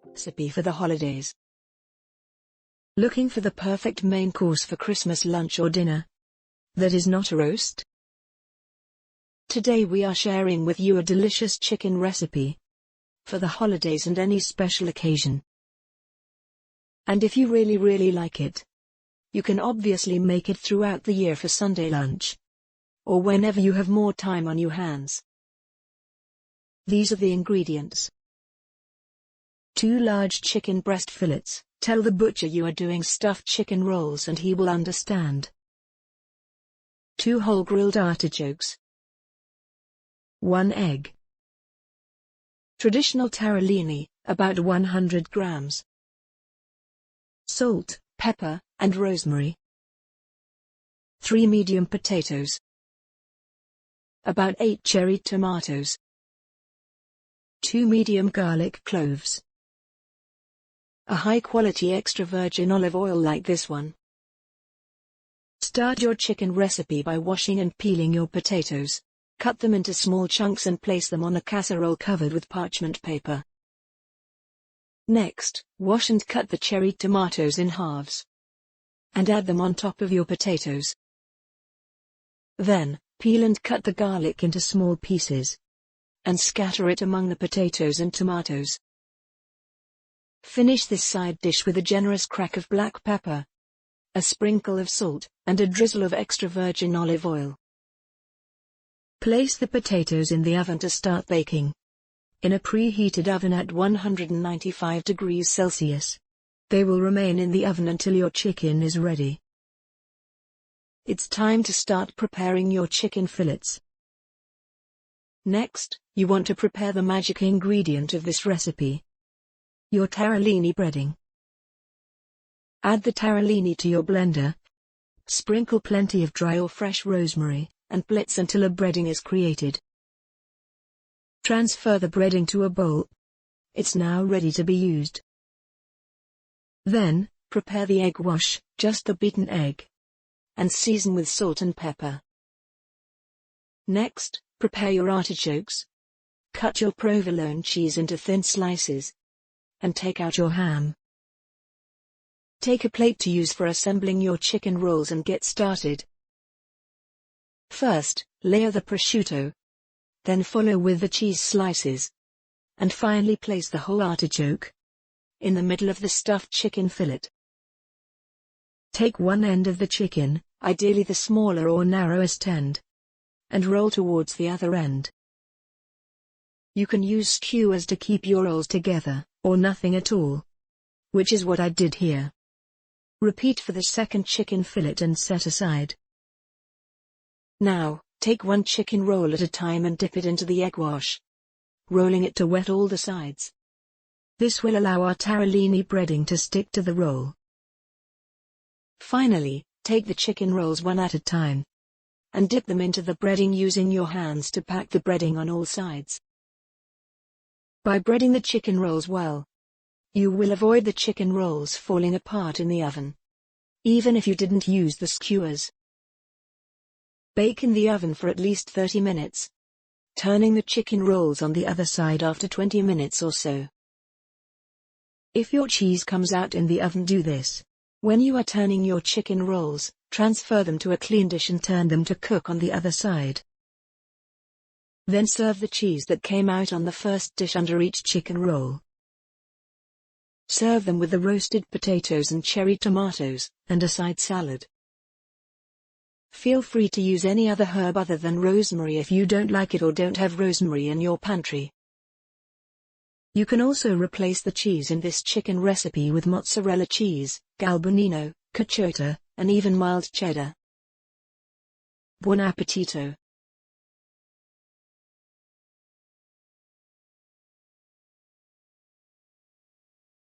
Recipe for the holidays. Looking for the perfect main course for Christmas lunch or dinner? That is not a roast? Today we are sharing with you a delicious chicken recipe for the holidays and any special occasion. And if you really like it, you can obviously make it throughout the year for Sunday lunch, or whenever you have more time on your hands. These are the ingredients. 2 large chicken breast fillets. Tell the butcher you are doing stuffed chicken rolls and he will understand. 2 whole grilled artichokes. 1 egg. Traditional tarallini, about 100 grams. Salt, pepper, and rosemary. 3 medium potatoes. About 8 cherry tomatoes. 2 medium garlic cloves. A high-quality extra virgin olive oil like this one. Start your chicken recipe by washing and peeling your potatoes. Cut them into small chunks and place them on a casserole covered with parchment paper. Next, wash and cut the cherry tomatoes in halves. And add them on top of your potatoes. Then, peel and cut the garlic into small pieces. And scatter it among the potatoes and tomatoes. Finish this side dish with a generous crack of black pepper, a sprinkle of salt, and a drizzle of extra virgin olive oil. Place the potatoes in the oven to start baking. In a preheated oven at 195 degrees Celsius. They will remain in the oven until your chicken is ready. It's time to start preparing your chicken fillets. Next, you want to prepare the magic ingredient of this recipe. Your tarallini breading. Add the tarallini to your blender. Sprinkle plenty of dry or fresh rosemary, and blitz until a breading is created. Transfer the breading to a bowl. It's now ready to be used. Then, prepare the egg wash, just the beaten egg. And season with salt and pepper. Next, prepare your artichokes. Cut your provolone cheese into thin slices. And take out your ham. Take a plate to use for assembling your chicken rolls and get started. First, layer the prosciutto. Then follow with the cheese slices. And finally place the whole artichoke in the middle of the stuffed chicken fillet. Take one end of the chicken, ideally the smaller or narrowest end, and roll towards the other end. You can use skewers to keep your rolls together, or nothing at all. Which is what I did here. Repeat for the second chicken fillet and set aside. Now, take one chicken roll at a time and dip it into the egg wash, rolling it to wet all the sides. This will allow our tarallini breading to stick to the roll. Finally, take the chicken rolls one at a time, and dip them into the breading using your hands to pack the breading on all sides. By breading the chicken rolls well, you will avoid the chicken rolls falling apart in the oven, even if you didn't use the skewers. Bake in the oven for at least 30 minutes, turning the chicken rolls on the other side after 20 minutes or so. If your cheese comes out in the oven, do this. When you are turning your chicken rolls, transfer them to a clean dish and turn them to cook on the other side. Then serve the cheese that came out on the first dish under each chicken roll. Serve them with the roasted potatoes and cherry tomatoes, and a side salad. Feel free to use any other herb other than rosemary if you don't like it or don't have rosemary in your pantry. You can also replace the cheese in this chicken recipe with mozzarella cheese, galbanino, cotto, and even mild cheddar. Buon appetito!